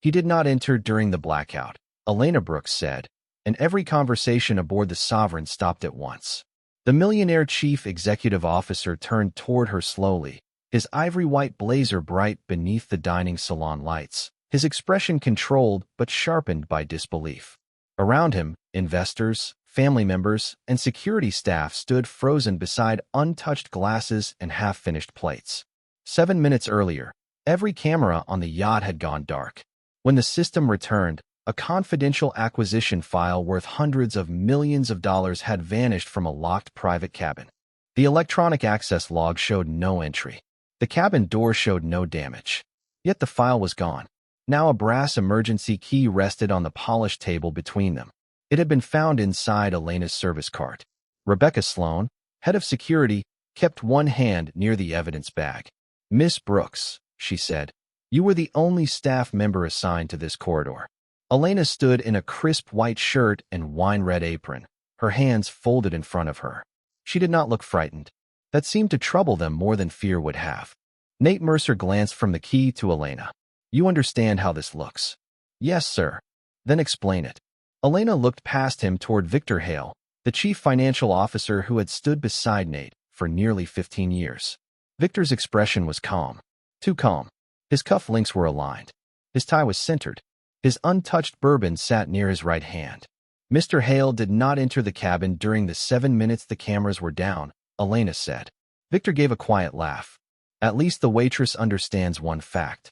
He did not enter during the blackout, Elena Brooks said, and every conversation aboard the Sovereign stopped at once. The millionaire chief executive officer turned toward her slowly, his ivory-white blazer bright beneath the dining salon lights, his expression controlled but sharpened by disbelief. Around him, investors, family members, and security staff stood frozen beside untouched glasses and half-finished plates. 7 minutes earlier, every camera on the yacht had gone dark. When the system returned, a confidential acquisition file worth hundreds of millions of dollars had vanished from a locked private cabin. The electronic access log showed no entry. The cabin door showed no damage. Yet the file was gone. Now a brass emergency key rested on the polished table between them. It had been found inside Elena's service cart. Rebecca Sloan, head of security, kept one hand near the evidence bag. "Miss Brooks," she said, "you were the only staff member assigned to this corridor." Elena stood in a crisp white shirt and wine-red apron, her hands folded in front of her. She did not look frightened. That seemed to trouble them more than fear would have. Nate Mercer glanced from the key to Elena. "You understand how this looks?" "Yes, sir." "Then explain it." Elena looked past him toward Victor Hale, the chief financial officer who had stood beside Nate for nearly 15 years. Victor's expression was calm. Too calm. His cufflinks were aligned. His tie was centered. His untouched bourbon sat near his right hand. "Mr. Hale did not enter the cabin during the 7 minutes the cameras were down," Elena said. Victor gave a quiet laugh. "At least the waitress understands one fact."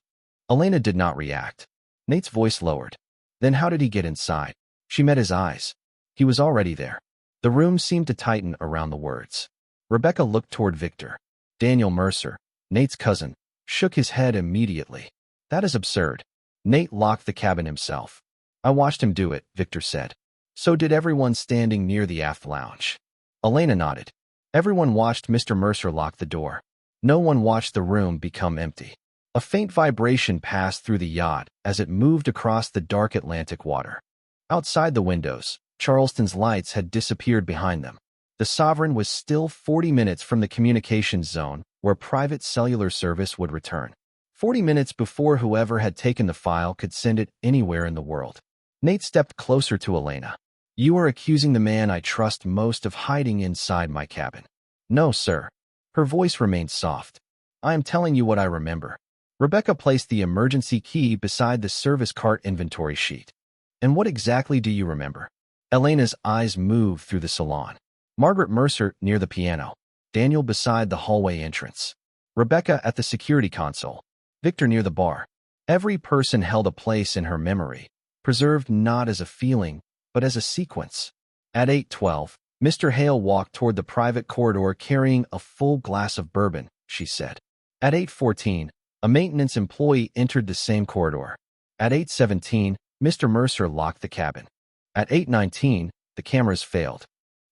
Elena did not react. Nate's voice lowered. "Then how did he get inside?" She met his eyes. He was already there. The room seemed to tighten around the words. Rebecca looked toward Victor. Daniel Mercer, Nate's cousin, shook his head immediately. "That is absurd." Nate locked the cabin himself. "I watched him do it," Victor said. "So did everyone standing near the aft lounge." Elena nodded. Everyone watched Mr. Mercer lock the door. No one watched the room become empty. A faint vibration passed through the yacht as it moved across the dark Atlantic water. Outside the windows, Charleston's lights had disappeared behind them. The Sovereign was still 40 minutes from the communications zone where private cellular service would return. 40 minutes before whoever had taken the file could send it anywhere in the world. Nate stepped closer to Elena. "You are accusing the man I trust most of hiding inside my cabin." "No, sir." Her voice remained soft. "I am telling you what I remember." Rebecca placed the emergency key beside the service cart inventory sheet. "And what exactly do you remember?" Elena's eyes moved through the salon. Margaret Mercer near the piano. Daniel beside the hallway entrance. Rebecca at the security console. Victor near the bar. Every person held a place in her memory, preserved not as a feeling, but as a sequence. At 8:12, Mr. Hale walked toward the private corridor carrying a full glass of bourbon, she said. At 8:14, a maintenance employee entered the same corridor. At 8:17, Mr. Mercer locked the cabin. At 8:19, the cameras failed.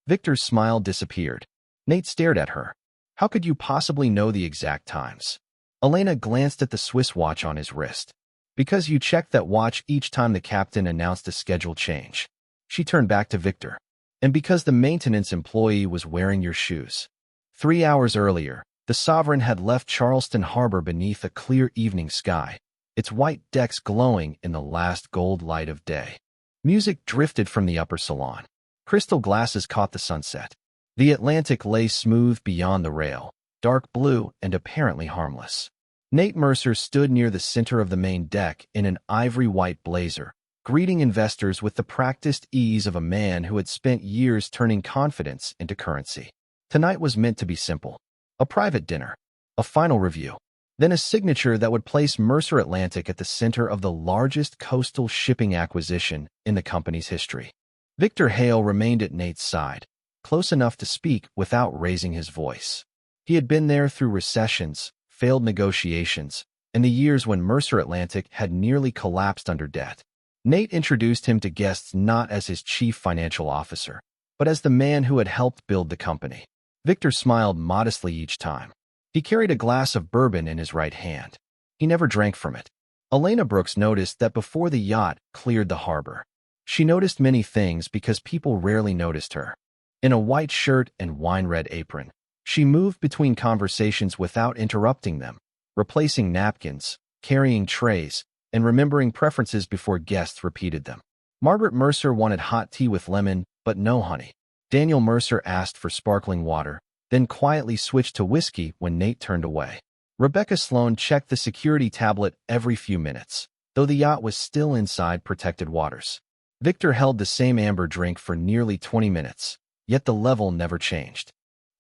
Victor's smile disappeared. Nate stared at her. "How could you possibly know the exact times?" Elena glanced at the Swiss watch on his wrist. "Because you checked that watch each time the captain announced a schedule change." She turned back to Victor. "And because the maintenance employee was wearing your shoes." 3 hours earlier, the Sovereign had left Charleston Harbor beneath a clear evening sky, its white decks glowing in the last gold light of day. Music drifted from the upper salon. Crystal glasses caught the sunset. The Atlantic lay smooth beyond the rail, dark blue and apparently harmless. Nate Mercer stood near the center of the main deck in an ivory-white blazer, greeting investors with the practiced ease of a man who had spent years turning confidence into currency. Tonight was meant to be simple. A private dinner, a final review, then a signature that would place Mercer Atlantic at the center of the largest coastal shipping acquisition in the company's history. Victor Hale remained at Nate's side, close enough to speak without raising his voice. He had been there through recessions, failed negotiations, and the years when Mercer Atlantic had nearly collapsed under debt. Nate introduced him to guests not as his chief financial officer, but as the man who had helped build the company. Victor smiled modestly each time. He carried a glass of bourbon in his right hand. He never drank from it. Elena Brooks noticed that before the yacht cleared the harbor. She noticed many things because people rarely noticed her. In a white shirt and wine-red apron, she moved between conversations without interrupting them, replacing napkins, carrying trays, and remembering preferences before guests repeated them. Margaret Mercer wanted hot tea with lemon, but no honey. Daniel Mercer asked for sparkling water, then quietly switched to whiskey when Nate turned away. Rebecca Sloan checked the security tablet every few minutes, though the yacht was still inside protected waters. Victor held the same amber drink for nearly 20 minutes, yet the level never changed.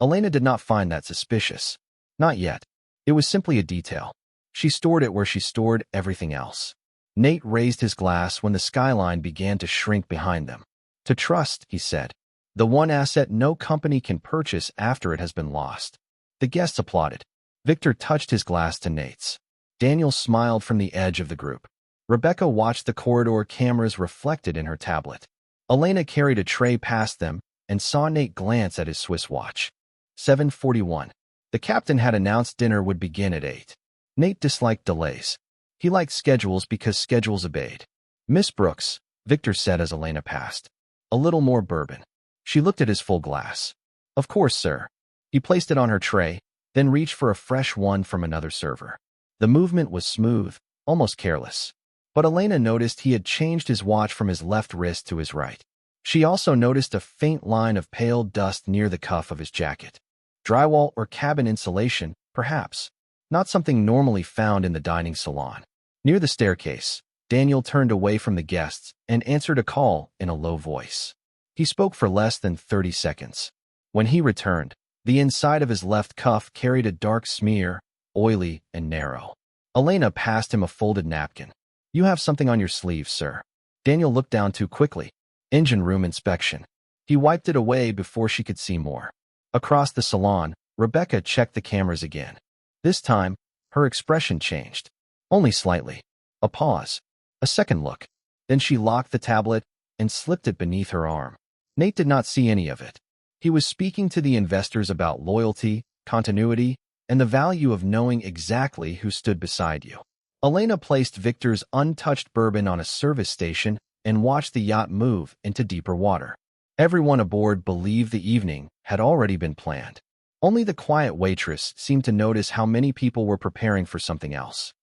Elena did not find that suspicious. Not yet. It was simply a detail. She stored it where she stored everything else. Nate raised his glass when the skyline began to shrink behind them. To trust, he said. The one asset no company can purchase after it has been lost. The guests applauded. Victor touched his glass to Nate's. Daniel smiled from the edge of the group. Rebecca watched the corridor cameras reflected in her tablet. Elena carried a tray past them and saw Nate glance at his Swiss watch. 7:41. The captain had announced dinner would begin at 8. Nate disliked delays. He liked schedules because schedules obeyed. Miss Brooks, Victor said as Elena passed. A little more bourbon. She looked at his full glass. Of course, sir. He placed it on her tray, then reached for a fresh one from another server. The movement was smooth, almost careless. But Elena noticed he had changed his watch from his left wrist to his right. She also noticed a faint line of pale dust near the cuff of his jacket. Drywall or cabin insulation, perhaps. Not something normally found in the dining salon. Near the staircase, Daniel turned away from the guests and answered a call in a low voice. He spoke for less than 30 seconds. When he returned, the inside of his left cuff carried a dark smear, oily and narrow. Elena passed him a folded napkin. You have something on your sleeve, sir. Daniel looked down too quickly. Engine room inspection. He wiped it away before she could see more. Across the salon, Rebecca checked the cameras again. This time, her expression changed. Only slightly. A pause. A second look. Then she locked the tablet and slipped it beneath her arm. Nate did not see any of it. He was speaking to the investors about loyalty, continuity, and the value of knowing exactly who stood beside you. Elena placed Victor's untouched bourbon on a service station and watched the yacht move into deeper water. Everyone aboard believed the evening had already been planned. Only the quiet waitress seemed to notice how many people were preparing for something else.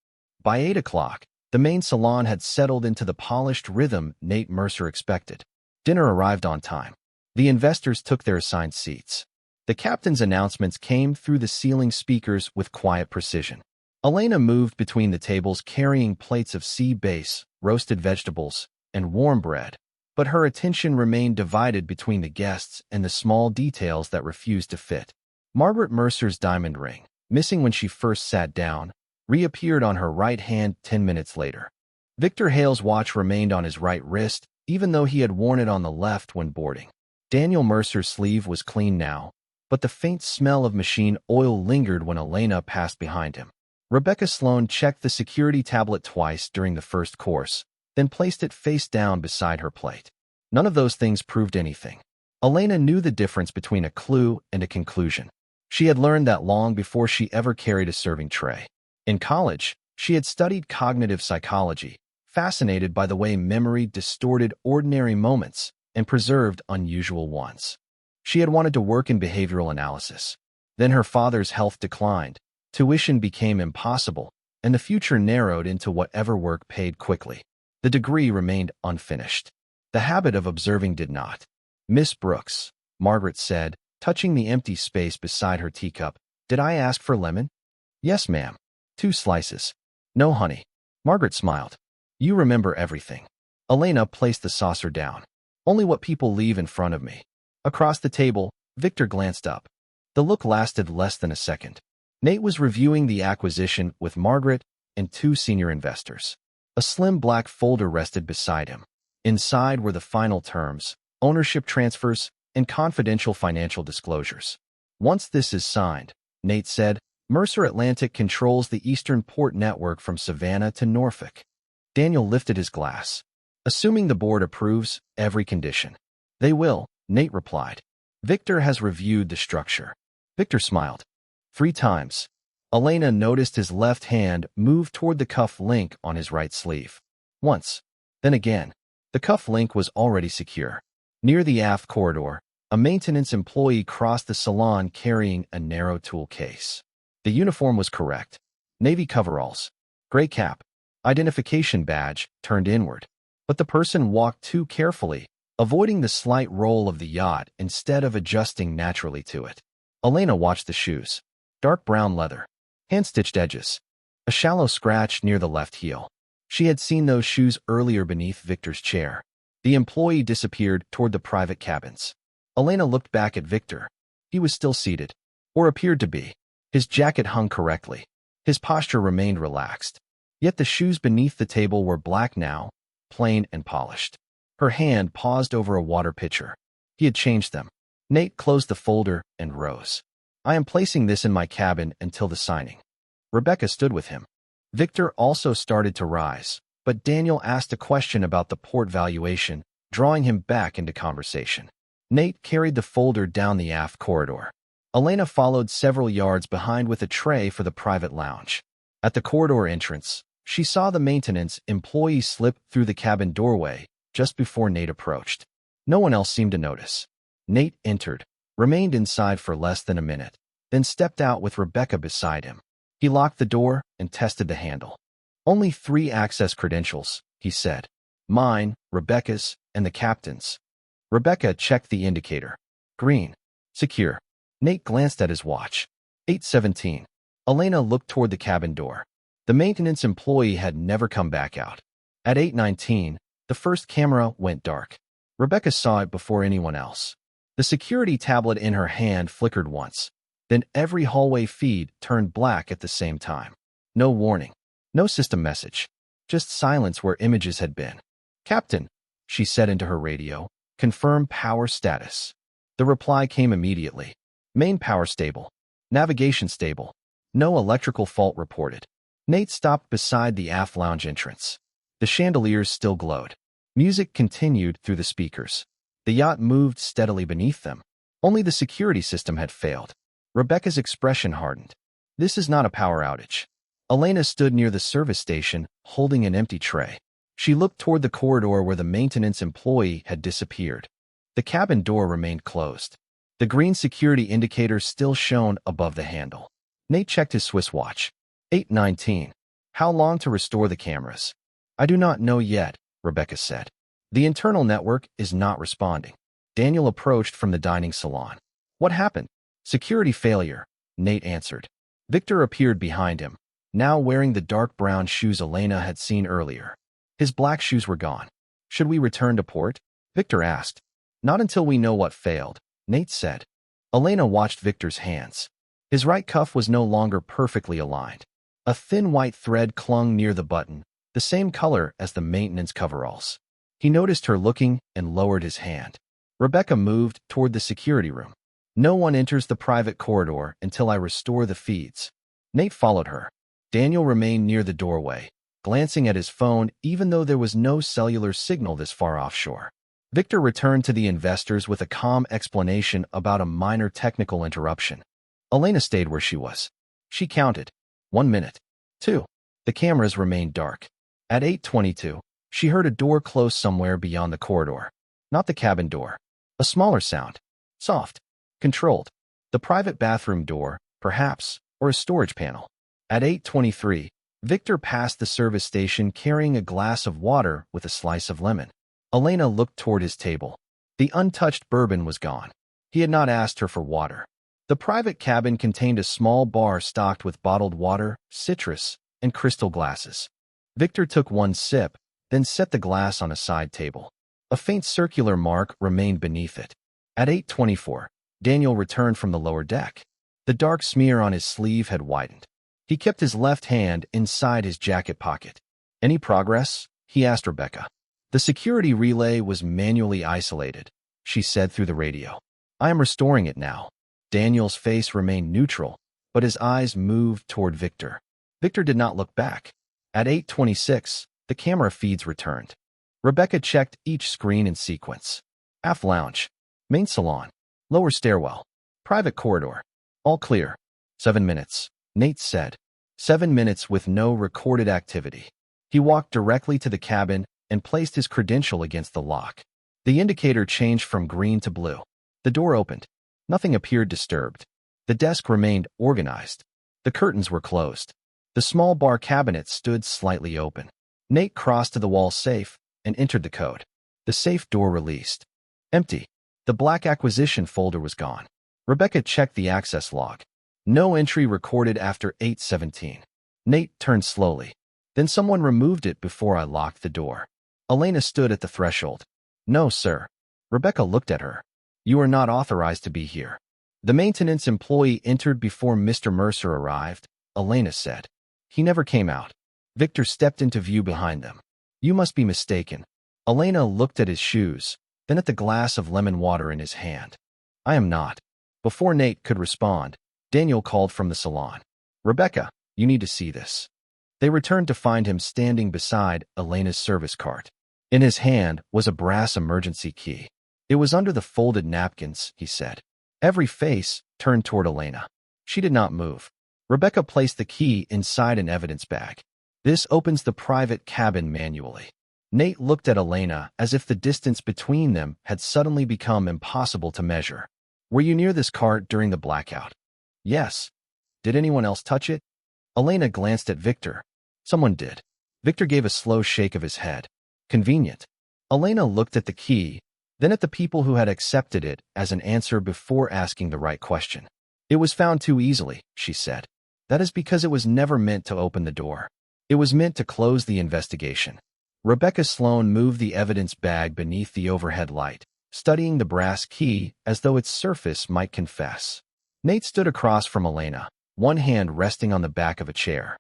By 8 o'clock, the main salon had settled into the polished rhythm Nate Mercer expected. Dinner arrived on time. The investors took their assigned seats. The captain's announcements came through the ceiling speakers with quiet precision. Elena moved between the tables carrying plates of sea bass, roasted vegetables, and warm bread, but her attention remained divided between the guests and the small details that refused to fit. Margaret Mercer's diamond ring, missing when she first sat down, reappeared on her right hand 10 minutes later. Victor Hale's watch remained on his right wrist, even though he had worn it on the left when boarding. Daniel Mercer's sleeve was clean now, but the faint smell of machine oil lingered when Elena passed behind him. Rebecca Sloan checked the security tablet twice during the first course, then placed it face down beside her plate. None of those things proved anything. Elena knew the difference between a clue and a conclusion. She had learned that long before she ever carried a serving tray. In college, she had studied cognitive psychology, fascinated by the way memory distorted ordinary moments and preserved unusual ones. She had wanted to work in behavioral analysis. Then her father's health declined, tuition became impossible, and the future narrowed into whatever work paid quickly. The degree remained unfinished. The habit of observing did not. Miss Brooks, Margaret said, touching the empty space beside her teacup, did I ask for lemon? Yes, ma'am. 2 slices. No honey. Margaret smiled. You remember everything. Elena placed the saucer down. Only what people leave in front of me. Across the table, Victor glanced up. The look lasted less than a second. Nate was reviewing the acquisition with Margaret and 2 senior investors. A slim black folder rested beside him. Inside were the final terms, ownership transfers, and confidential financial disclosures. Once this is signed, Nate said, Mercer Atlantic controls the Eastern Port Network from Savannah to Norfolk. Daniel lifted his glass. Assuming the board approves every condition. They will, Nate replied. Victor has reviewed the structure. Victor smiled. 3 times. Elena noticed his left hand move toward the cuff link on his right sleeve. Once. Then again. The cuff link was already secure. Near the aft corridor, a maintenance employee crossed the salon carrying a narrow tool case. The uniform was correct. Navy coveralls. Gray cap. Identification badge turned inward. But the person walked too carefully, avoiding the slight roll of the yacht instead of adjusting naturally to it. Elena watched the shoes. Dark brown leather. Hand-stitched edges. A shallow scratch near the left heel. She had seen those shoes earlier beneath Victor's chair. The employee disappeared toward the private cabins. Elena looked back at Victor. He was still seated, or appeared to be. His jacket hung correctly. His posture remained relaxed. Yet the shoes beneath the table were black now, plain and polished. Her hand paused over a water pitcher. He had changed them. Nate closed the folder and rose. I am placing this in my cabin until the signing. Rebecca stood with him. Victor also started to rise, but Daniel asked a question about the port valuation, drawing him back into conversation. Nate carried the folder down the aft corridor. Elena followed several yards behind with a tray for the private lounge. At the corridor entrance, she saw the maintenance employee slip through the cabin doorway just before Nate approached. No one else seemed to notice. Nate entered, remained inside for less than a minute, then stepped out with Rebecca beside him. He locked the door and tested the handle. Only 3 access credentials, he said. Mine, Rebecca's, and the captain's. Rebecca checked the indicator. Green. Secure. Nate glanced at his watch. 8:17. Elena looked toward the cabin door. The maintenance employee had never come back out. At 8:19, the first camera went dark. Rebecca saw it before anyone else. The security tablet in her hand flickered once. Then every hallway feed turned black at the same time. No warning. No system message. Just silence where images had been. Captain, she said into her radio, confirm power status. The reply came immediately. Main power stable. Navigation stable. No electrical fault reported. Nate stopped beside the aft lounge entrance. The chandeliers still glowed. Music continued through the speakers. The yacht moved steadily beneath them. Only the security system had failed. Rebecca's expression hardened. This is not a power outage. Elena stood near the service station, holding an empty tray. She looked toward the corridor where the maintenance employee had disappeared. The cabin door remained closed. The green security indicator still shone above the handle. Nate checked his Swiss watch. 8:19. How long to restore the cameras? I do not know yet, Rebecca said. The internal network is not responding. Daniel approached from the dining salon. What happened? Security failure, Nate answered. Victor appeared behind him, now wearing the dark brown shoes Elena had seen earlier. His black shoes were gone. Should we return to port? Victor asked. Not until we know what failed, Nate said. Elena watched Victor's hands. His right cuff was no longer perfectly aligned. A thin white thread clung near the button, the same color as the maintenance coveralls. He noticed her looking and lowered his hand. Rebecca moved toward the security room. No one enters the private corridor until I restore the feeds. Nate followed her. Daniel remained near the doorway, glancing at his phone even though there was no cellular signal this far offshore. Victor returned to the investors with a calm explanation about a minor technical interruption. Elena stayed where she was. She counted. 1 minute. 2. The cameras remained dark. At 8:22, she heard a door close somewhere beyond the corridor. Not the cabin door. A smaller sound. Soft. Controlled. The private bathroom door, perhaps, or a storage panel. At 8:23, Victor passed the service station carrying a glass of water with a slice of lemon. Elena looked toward his table. The untouched bourbon was gone. He had not asked her for water. The private cabin contained a small bar stocked with bottled water, citrus, and crystal glasses. Victor took one sip, then set the glass on a side table. A faint circular mark remained beneath it. At 8:24, Daniel returned from the lower deck. The dark smear on his sleeve had widened. He kept his left hand inside his jacket pocket. Any progress? He asked Rebecca. The security relay was manually isolated, she said through the radio. I am restoring it now. Daniel's face remained neutral, but his eyes moved toward Victor. Victor did not look back. At 8:26, the camera feeds returned. Rebecca checked each screen in sequence. Aft lounge, main salon, lower stairwell, private corridor. All clear. 7 minutes, Nate said. 7 minutes with no recorded activity. He walked directly to the cabin and placed his credential against the lock. The indicator changed from green to blue. The door opened. Nothing appeared disturbed. The desk remained organized. The curtains were closed. The small bar cabinet stood slightly open. Nate crossed to the wall safe and entered the code. The safe door released. Empty. The black acquisition folder was gone. Rebecca checked the access log. No entry recorded after 8:17. Nate turned slowly. Then someone removed it before I locked the door. Elena stood at the threshold. No, sir. Rebecca looked at her. You are not authorized to be here. The maintenance employee entered before Mr. Mercer arrived, Elena said. He never came out. Victor stepped into view behind them. You must be mistaken. Elena looked at his shoes, then at the glass of lemon water in his hand. I am not. Before Nate could respond, Daniel called from the salon. Rebecca, you need to see this. They returned to find him standing beside Elena's service cart. In his hand was a brass emergency key. It was under the folded napkins, he said. Every face turned toward Elena. She did not move. Rebecca placed the key inside an evidence bag. This opens the private cabin manually. Nate looked at Elena as if the distance between them had suddenly become impossible to measure. Were you near this cart during the blackout? Yes. Did anyone else touch it? Elena glanced at Victor. Someone did. Victor gave a slow shake of his head. Convenient. Elena looked at the key, then at the people who had accepted it as an answer before asking the right question. It was found too easily, she said. That is because it was never meant to open the door. It was meant to close the investigation. Rebecca Sloan moved the evidence bag beneath the overhead light, studying the brass key as though its surface might confess. Nate stood across from Elena, one hand resting on the back of a chair.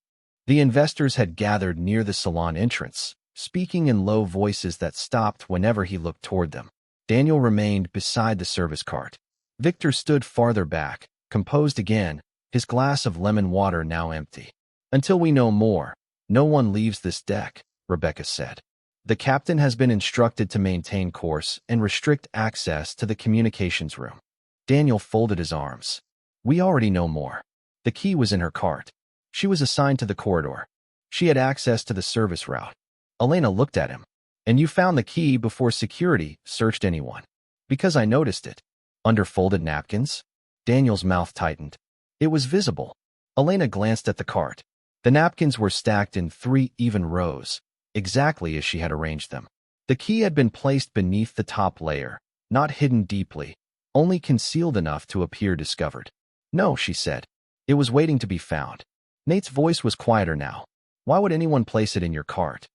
The investors had gathered near the salon entrance, speaking in low voices that stopped whenever he looked toward them. Daniel remained beside the service cart. Victor stood farther back, composed again, his glass of lemon water now empty. Until we know more, no one leaves this deck, Rebecca said. The captain has been instructed to maintain course and restrict access to the communications room. Daniel folded his arms. We already know more. The key was in her cart. She was assigned to the corridor. She had access to the service route. Elena looked at him. And you found the key before security searched anyone. Because I noticed it. Under folded napkins? Daniel's mouth tightened. It was visible. Elena glanced at the cart. The napkins were stacked in 3 even rows, exactly as she had arranged them. The key had been placed beneath the top layer, not hidden deeply, only concealed enough to appear discovered. No, she said. It was waiting to be found. Nate's voice was quieter now. Why would anyone place it in your cart?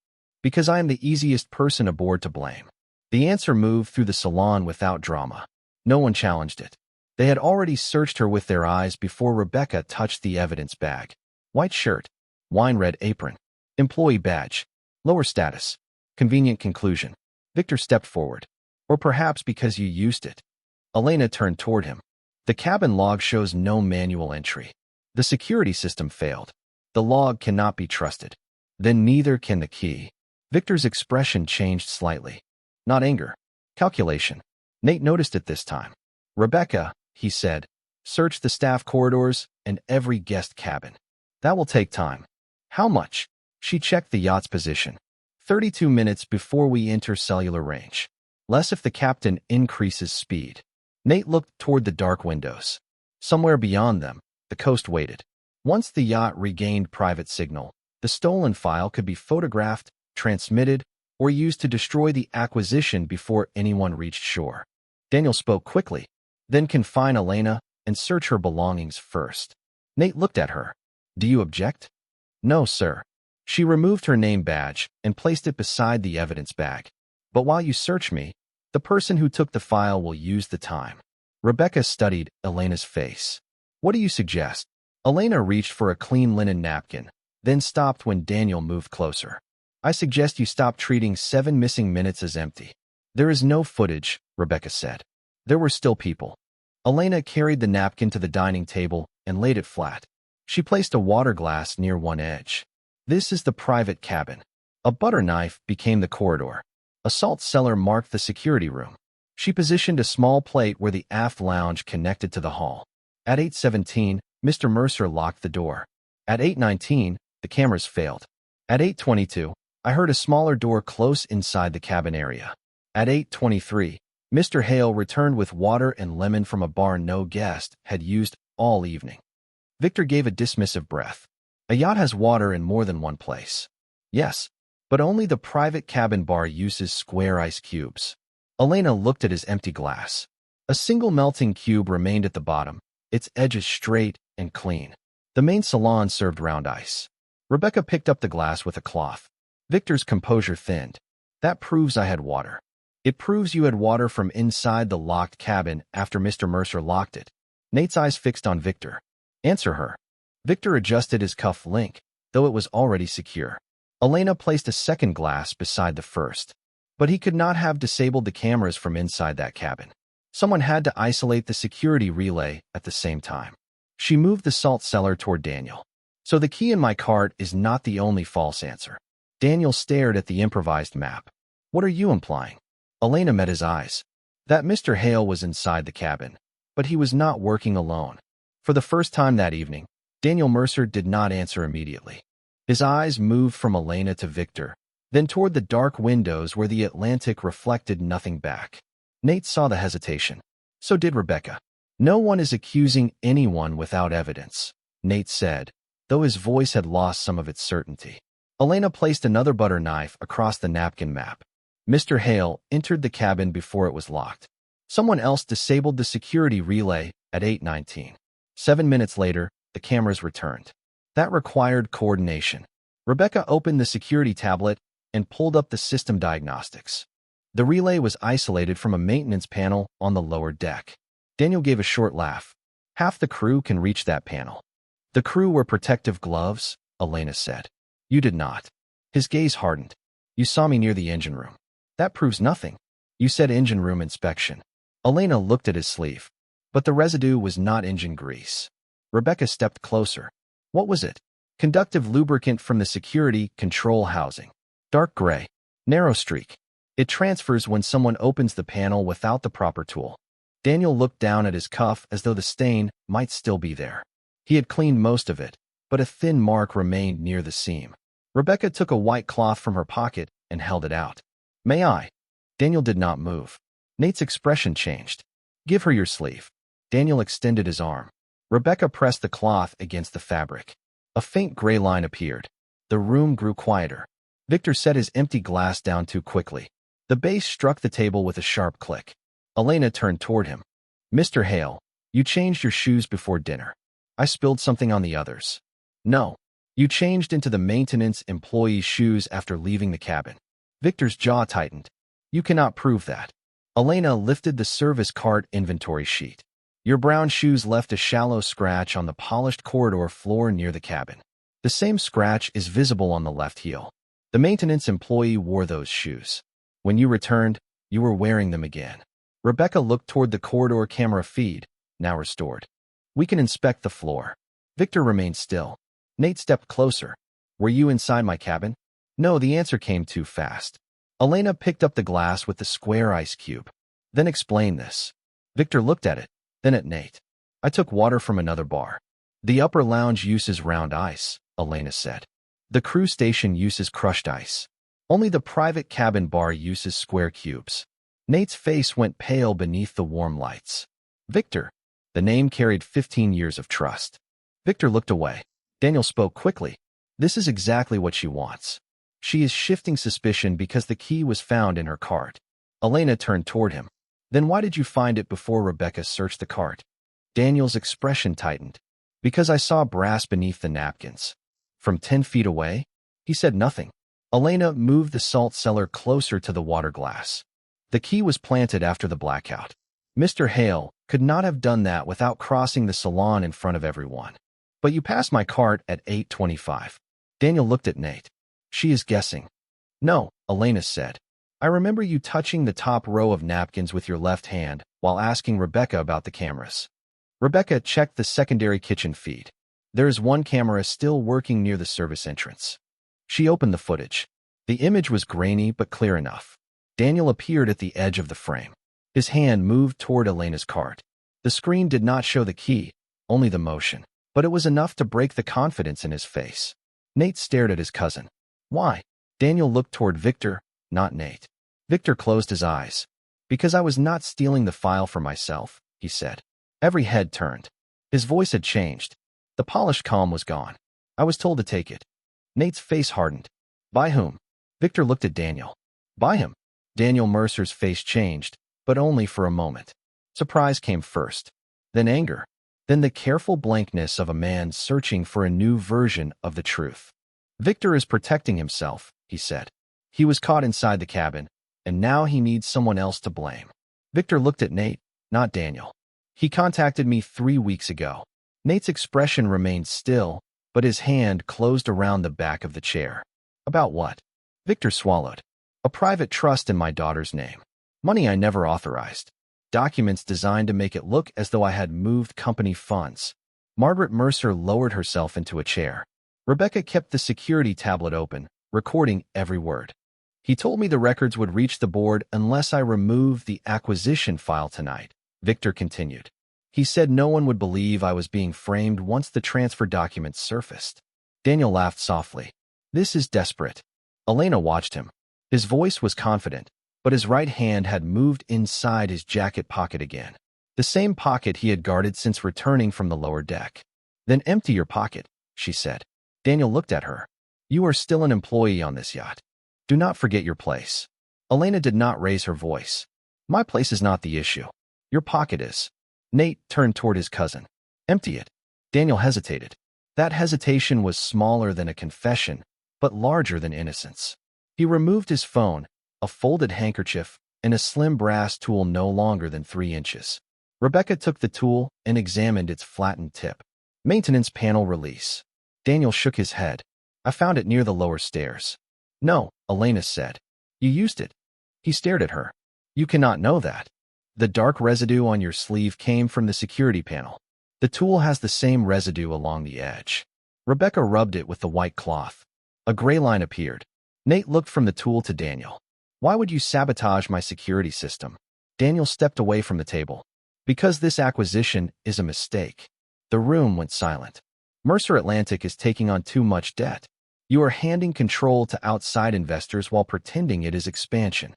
Because I am the easiest person aboard to blame. The answer moved through the salon without drama. No one challenged it. They had already searched her with their eyes before Rebecca touched the evidence bag. White shirt. Wine-red apron. Employee badge. Lower status. Convenient conclusion. Victor stepped forward. Or perhaps because you used it. Elena turned toward him. The cabin log shows no manual entry. The security system failed. The log cannot be trusted. Then neither can the key. Victor's expression changed slightly. Not anger. Calculation. Nate noticed it this time. Rebecca, he said, search the staff corridors and every guest cabin. That will take time. How much? She checked the yacht's position. 32 minutes before we enter cellular range. Less if the captain increases speed. Nate looked toward the dark windows. Somewhere beyond them, the coast waited. Once the yacht regained private signal, the stolen file could be photographed, transmitted, or used to destroy the acquisition before anyone reached shore. Daniel spoke quickly. Then confine Elena and search her belongings first. Nate looked at her. Do you object? No, sir. She removed her name badge and placed it beside the evidence bag. But while you search me, the person who took the file will use the time. Rebecca studied Elena's face. What do you suggest? Elena reached for a clean linen napkin, then stopped when Daniel moved closer. I suggest you stop treating 7 missing minutes as empty. There is no footage, Rebecca said. There were still people. Elena carried the napkin to the dining table and laid it flat. She placed a water glass near one edge. This is the private cabin. A butter knife became the corridor. A salt cellar marked the security room. She positioned a small plate where the aft lounge connected to the hall. At 8:17, Mr. Mercer locked the door. At 8:19, the cameras failed. At 8:22, I heard a smaller door close inside the cabin area. At 8:23, Mr. Hale returned with water and lemon from a bar no guest had used all evening. Victor gave a dismissive breath. A yacht has water in more than one place. Yes, but only the private cabin bar uses square ice cubes. Elena looked at his empty glass. A single melting cube remained at the bottom, its edges straight and clean. The main salon served round ice. Rebecca picked up the glass with a cloth. Victor's composure thinned. That proves I had water. It proves you had water from inside the locked cabin after Mr. Mercer locked it. Nate's eyes fixed on Victor. Answer her. Victor adjusted his cuff link, though it was already secure. Elena placed a second glass beside the first. But he could not have disabled the cameras from inside that cabin. Someone had to isolate the security relay at the same time. She moved the salt cellar toward Daniel. So the key in my cart is not the only false answer. Daniel stared at the improvised map. What are you implying? Elena met his eyes. That Mr. Hale was inside the cabin, but he was not working alone. For the first time that evening, Daniel Mercer did not answer immediately. His eyes moved from Elena to Victor, then toward the dark windows where the Atlantic reflected nothing back. Nate saw the hesitation. So did Rebecca. No one is accusing anyone without evidence, Nate said, though his voice had lost some of its certainty. Elena placed another butter knife across the napkin map. Mr. Hale entered the cabin before it was locked. Someone else disabled the security relay at 8:19. 7 minutes later, the cameras returned. That required coordination. Rebecca opened the security tablet and pulled up the system diagnostics. The relay was isolated from a maintenance panel on the lower deck. Daniel gave a short laugh. Half the crew can reach that panel. The crew wore protective gloves, Elena said. You did not. His gaze hardened. You saw me near the engine room. That proves nothing. You said engine room inspection. Elena looked at his sleeve. But the residue was not engine grease. Rebecca stepped closer. What was it? Conductive lubricant from the security control housing. Dark gray. Narrow streak. It transfers when someone opens the panel without the proper tool. Daniel looked down at his cuff as though the stain might still be there. He had cleaned most of it, but a thin mark remained near the seam. Rebecca took a white cloth from her pocket and held it out. May I? Daniel did not move. Nate's expression changed. Give her your sleeve. Daniel extended his arm. Rebecca pressed the cloth against the fabric. A faint gray line appeared. The room grew quieter. Victor set his empty glass down too quickly. The base struck the table with a sharp click. Elena turned toward him. Mr. Hale, you changed your shoes before dinner. I spilled something on the others. No. You changed into the maintenance employee's shoes after leaving the cabin. Victor's jaw tightened. You cannot prove that. Elena lifted the service cart inventory sheet. Your brown shoes left a shallow scratch on the polished corridor floor near the cabin. The same scratch is visible on the left heel. The maintenance employee wore those shoes. When you returned, you were wearing them again. Rebecca looked toward the corridor camera feed, now restored. We can inspect the floor. Victor remained still. Nate stepped closer. Were you inside my cabin? No, the answer came too fast. Elena picked up the glass with the square ice cube. Then explain this. Victor looked at it, then at Nate. I took water from another bar. The upper lounge uses round ice, Elena said. The crew station uses crushed ice. Only the private cabin bar uses square cubes. Nate's face went pale beneath the warm lights. Victor. The name carried 15 years of trust. Victor looked away. Daniel spoke quickly. This is exactly what she wants. She is shifting suspicion because the key was found in her cart. Elena turned toward him. Then why did you find it before Rebecca searched the cart? Daniel's expression tightened. Because I saw brass beneath the napkins. From 10 feet away? He said nothing. Elena moved the salt cellar closer to the water glass. The key was planted after the blackout. Mr. Hale could not have done that without crossing the salon in front of everyone. But you passed my cart at 8:25. Daniel looked at Nate. She is guessing. No, Elena said. I remember you touching the top row of napkins with your left hand while asking Rebecca about the cameras. Rebecca checked the secondary kitchen feed. There is one camera still working near the service entrance. She opened the footage. The image was grainy but clear enough. Daniel appeared at the edge of the frame. His hand moved toward Elena's cart. The screen did not show the key, only the motion, but it was enough to break the confidence in his face. Nate stared at his cousin. Why? Daniel looked toward Victor, not Nate. Victor closed his eyes. Because I was not stealing the file for myself, he said. Every head turned. His voice had changed. The polished calm was gone. I was told to take it. Nate's face hardened. By whom? Victor looked at Daniel. By him. Daniel Mercer's face changed, but only for a moment. Surprise came first, then anger, then the careful blankness of a man searching for a new version of the truth. Victor is protecting himself, he said. He was caught inside the cabin, and now he needs someone else to blame. Victor looked at Nate, not Daniel. He contacted me 3 weeks ago. Nate's expression remained still, but his hand closed around the back of the chair. About what? Victor swallowed. A private trust in my daughter's name. Money I never authorized. Documents designed to make it look as though I had moved company funds. Margaret Mercer lowered herself into a chair. Rebecca kept the security tablet open, recording every word. He told me the records would reach the board unless I removed the acquisition file tonight, Victor continued. He said no one would believe I was being framed once the transfer documents surfaced. Daniel laughed softly. This is desperate. Elena watched him. His voice was confident, but his right hand had moved inside his jacket pocket again. The same pocket he had guarded since returning from the lower deck. Then empty your pocket, she said. Daniel looked at her. You are still an employee on this yacht. Do not forget your place. Elena did not raise her voice. My place is not the issue. Your pocket is. Nate turned toward his cousin. Empty it. Daniel hesitated. That hesitation was smaller than a confession, but larger than innocence. He removed his phone, a folded handkerchief, and a slim brass tool no longer than 3 inches. Rebecca took the tool and examined its flattened tip. Maintenance panel release. Daniel shook his head. I found it near the lower stairs. No, Elena said. You used it. He stared at her. You cannot know that. The dark residue on your sleeve came from the security panel. The tool has the same residue along the edge. Rebecca rubbed it with the white cloth. A gray line appeared. Nate looked from the tool to Daniel. Why would you sabotage my security system? Daniel stepped away from the table. Because this acquisition is a mistake. The room went silent. Mercer Atlantic is taking on too much debt. You are handing control to outside investors while pretending it is expansion.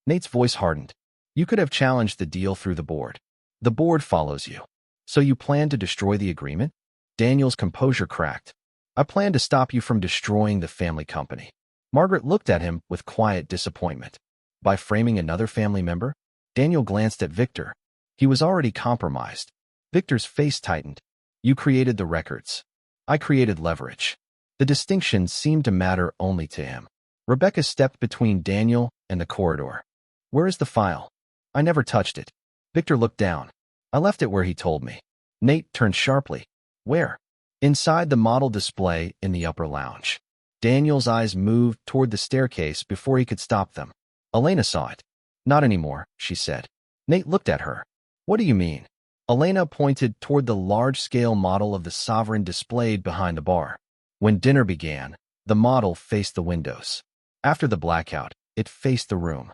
Nate's voice hardened. You could have challenged the deal through the board. The board follows you. So you plan to destroy the agreement? Daniel's composure cracked. I plan to stop you from destroying the family company. Margaret looked at him with quiet disappointment. By framing another family member? Daniel glanced at Victor. He was already compromised. Victor's face tightened. You created the records. I created leverage. The distinction seemed to matter only to him. Rebecca stepped between Daniel and the corridor. Where is the file? I never touched it. Victor looked down. I left it where he told me. Nate turned sharply. Where? Inside the model display in the upper lounge. Daniel's eyes moved toward the staircase before he could stop them. Elena saw it. Not anymore, she said. Nate looked at her. What do you mean? Elena pointed toward the large-scale model of the sovereign displayed behind the bar. When dinner began, the model faced the windows. After the blackout, it faced the room.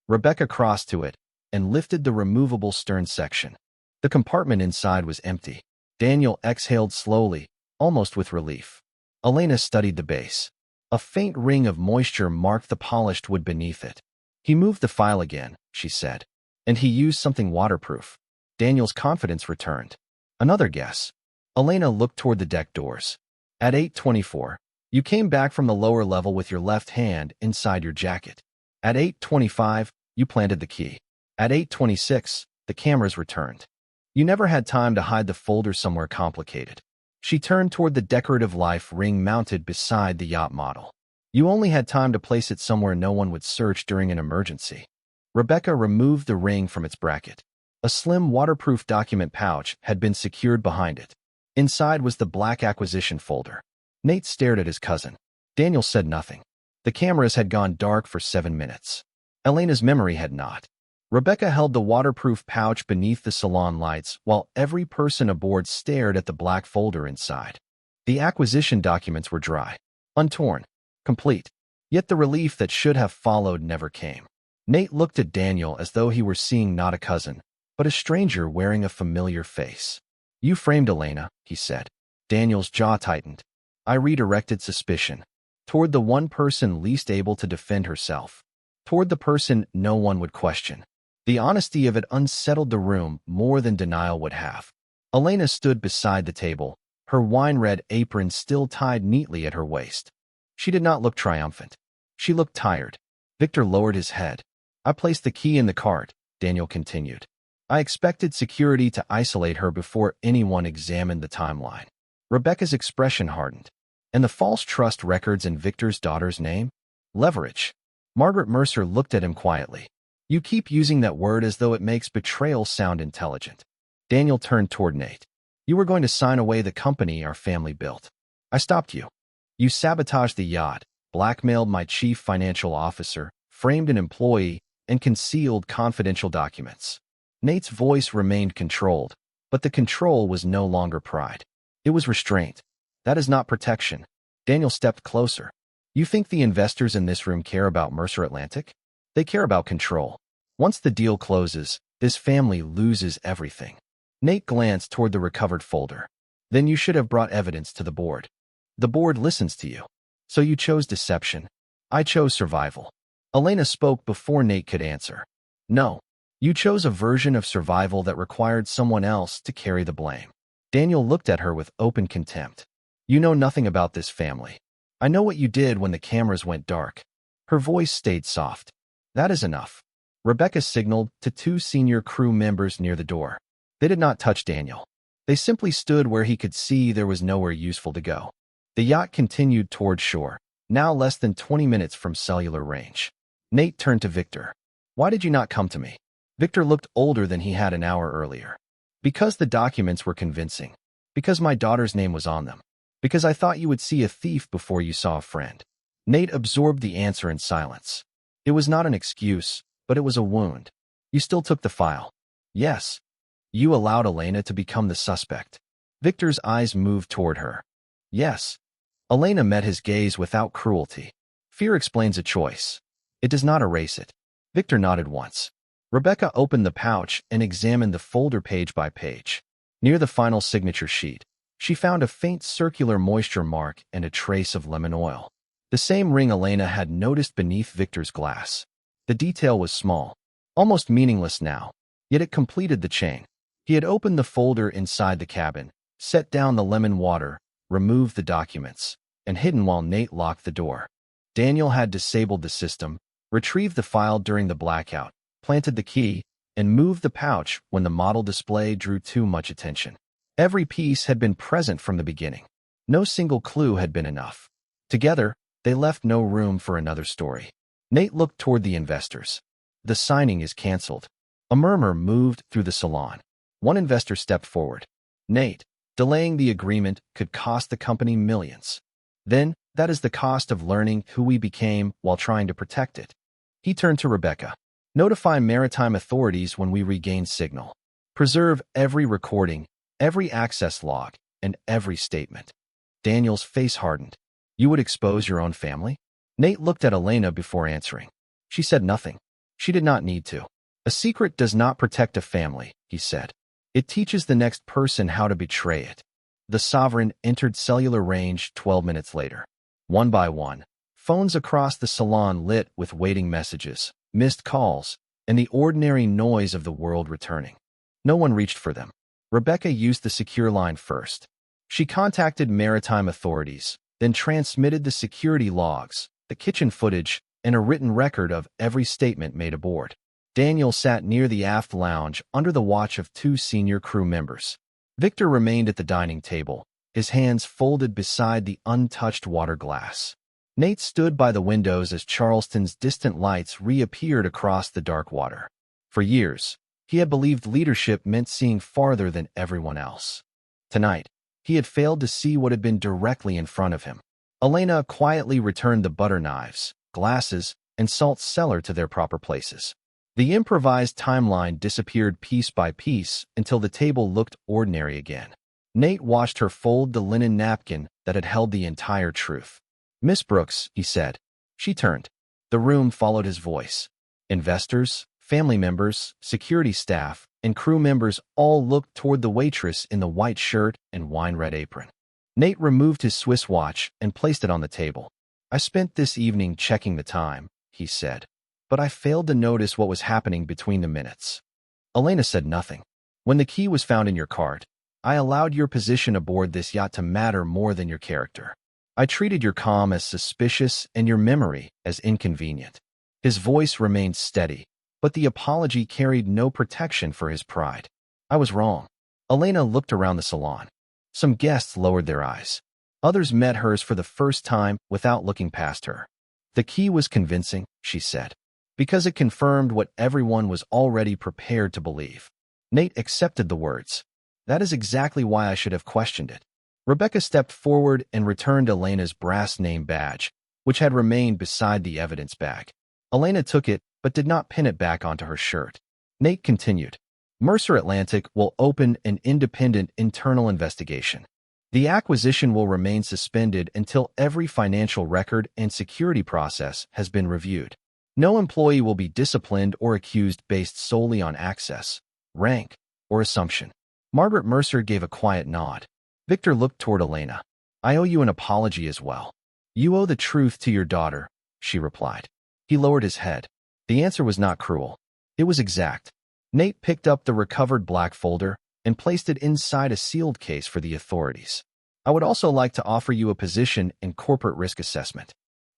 Rebecca crossed to it and lifted the removable stern section. The compartment inside was empty. Daniel exhaled slowly, almost with relief. Elena studied the base. A faint ring of moisture marked the polished wood beneath it. He moved the file again, she said. And he used something waterproof. Daniel's confidence returned. Another guess. Elena looked toward the deck doors. At 8:24, you came back from the lower level with your left hand inside your jacket. At 8:25, you planted the key. At 8:26, the cameras returned. You never had time to hide the folder somewhere complicated. She turned toward the decorative life ring mounted beside the yacht model. You only had time to place it somewhere no one would search during an emergency. Rebecca removed the ring from its bracket. A slim waterproof document pouch had been secured behind it. Inside was the black acquisition folder. Nate stared at his cousin. Daniel said nothing. The cameras had gone dark for 7 minutes. Elena's memory had not. Rebecca held the waterproof pouch beneath the salon lights while every person aboard stared at the black folder inside. The acquisition documents were dry, untorn, complete. Yet the relief that should have followed never came. Nate looked at Daniel as though he were seeing not a cousin, but a stranger wearing a familiar face. You framed Elena, he said. Daniel's jaw tightened. I redirected suspicion. Toward the one person least able to defend herself. Toward the person no one would question. The honesty of it unsettled the room more than denial would have. Elena stood beside the table, her wine-red apron still tied neatly at her waist. She did not look triumphant. She looked tired. Victor lowered his head. I placed the key in the cart, Daniel continued. I expected security to isolate her before anyone examined the timeline. Rebecca's expression hardened. And the false trust records in Victor's daughter's name? Leverage. Margaret Mercer looked at him quietly. You keep using that word as though it makes betrayal sound intelligent. Daniel turned toward Nate. You were going to sign away the company our family built. I stopped you. You sabotaged the yacht, blackmailed my chief financial officer, framed an employee, and concealed confidential documents. Nate's voice remained controlled, but the control was no longer pride. It was restraint. That is not protection. Daniel stepped closer. You think the investors in this room care about Mercer Atlantic? They care about control. Once the deal closes, this family loses everything. Nate glanced toward the recovered folder. Then you should have brought evidence to the board. The board listens to you. So you chose deception. I chose survival. Elena spoke before Nate could answer. No. You chose a version of survival that required someone else to carry the blame. Daniel looked at her with open contempt. You know nothing about this family. I know what you did when the cameras went dark. Her voice stayed soft. That is enough. Rebecca signaled to two senior crew members near the door. They did not touch Daniel. They simply stood where he could see there was nowhere useful to go. The yacht continued toward shore, now less than 20 minutes from cellular range. Nate turned to Victor. Why did you not come to me? Victor looked older than he had an hour earlier. Because the documents were convincing. Because my daughter's name was on them. Because I thought you would see a thief before you saw a friend. Nate absorbed the answer in silence. It was not an excuse, but it was a wound. You still took the file. Yes. You allowed Elena to become the suspect. Victor's eyes moved toward her. Yes. Elena met his gaze without cruelty. Fear explains a choice. It does not erase it. Victor nodded once. Rebecca opened the pouch and examined the folder page by page. Near the final signature sheet, she found a faint circular moisture mark and a trace of lemon oil. The same ring Elena had noticed beneath Victor's glass. The detail was small, almost meaningless now, yet it completed the chain. He had opened the folder inside the cabin, set down the lemon water, removed the documents, and hidden while Nate locked the door. Daniel had disabled the system, retrieved the file during the blackout, planted the key, and moved the pouch when the model display drew too much attention. Every piece had been present from the beginning. No single clue had been enough. Together, they left no room for another story. Nate looked toward the investors. The signing is canceled. A murmur moved through the salon. One investor stepped forward. Nate, delaying the agreement could cost the company millions. Then, that is the cost of learning who we became while trying to protect it. He turned to Rebecca. Notify maritime authorities when we regain signal. Preserve every recording, every access log, and every statement. Daniel's face hardened. You would expose your own family? Nate looked at Elena before answering. She said nothing. She did not need to. A secret does not protect a family, he said. It teaches the next person how to betray it. The Sovereign entered cellular range 12 minutes later. One by one, phones across the salon lit with waiting messages, missed calls, and the ordinary noise of the world returning. No one reached for them. Rebecca used the secure line first. She contacted maritime authorities, then transmitted the security logs, the kitchen footage, and a written record of every statement made aboard. Daniel sat near the aft lounge under the watch of two senior crew members. Victor remained at the dining table, his hands folded beside the untouched water glass. Nate stood by the windows as Charleston's distant lights reappeared across the dark water. For years, he had believed leadership meant seeing farther than everyone else. Tonight, he had failed to see what had been directly in front of him. Elena quietly returned the butter knives, glasses, and salt cellar to their proper places. The improvised timeline disappeared piece by piece until the table looked ordinary again. Nate watched her fold the linen napkin that had held the entire truth. Miss Brooks, he said. She turned. The room followed his voice. Investors, family members, security staff, and crew members all looked toward the waitress in the white shirt and wine-red apron. Nate removed his Swiss watch and placed it on the table. I spent this evening checking the time, he said, but I failed to notice what was happening between the minutes. Elena said nothing. When the key was found in your cart, I allowed your position aboard this yacht to matter more than your character. I treated your calm as suspicious and your memory as inconvenient. His voice remained steady, but the apology carried no protection for his pride. I was wrong. Elena looked around the salon. Some guests lowered their eyes. Others met hers for the first time without looking past her. The key was convincing, she said, because it confirmed what everyone was already prepared to believe. Nate accepted the words. That is exactly why I should have questioned it. Rebecca stepped forward and returned Elena's brass name badge, which had remained beside the evidence bag. Elena took it, but did not pin it back onto her shirt. Nate continued. Mercer Atlantic will open an independent internal investigation. The acquisition will remain suspended until every financial record and security process has been reviewed. No employee will be disciplined or accused based solely on access, rank, or assumption. Margaret Mercer gave a quiet nod. Victor looked toward Elena. I owe you an apology as well. You owe the truth to your daughter, she replied. He lowered his head. The answer was not cruel. It was exact. Nate picked up the recovered black folder and placed it inside a sealed case for the authorities. I would also like to offer you a position in corporate risk assessment.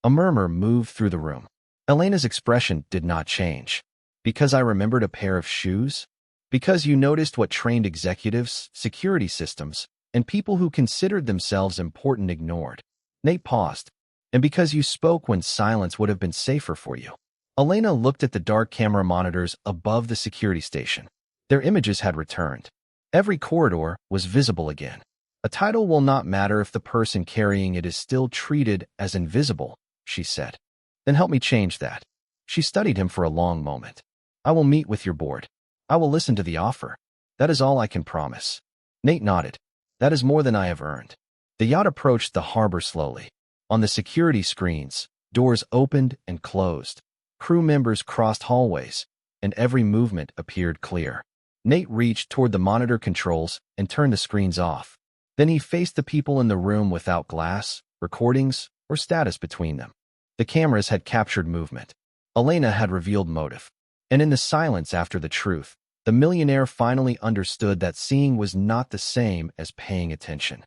A murmur moved through the room. Elena's expression did not change. Because I remembered a pair of shoes? Because you noticed what trained executives, security systems, and people who considered themselves important ignored. Nate paused. And because you spoke when silence would have been safer for you. Elena looked at the dark camera monitors above the security station. Their images had returned. Every corridor was visible again. A title will not matter if the person carrying it is still treated as invisible, she said. Then help me change that. She studied him for a long moment. I will meet with your board. I will listen to the offer. That is all I can promise. Nate nodded. That is more than I have earned. The yacht approached the harbor slowly. On the security screens, doors opened and closed. Crew members crossed hallways, and every movement appeared clear. Nate reached toward the monitor controls and turned the screens off. Then he faced the people in the room without glass, recordings, or status between them. The cameras had captured movement. Elena had revealed motive. And in the silence after the truth, the millionaire finally understood that seeing was not the same as paying attention.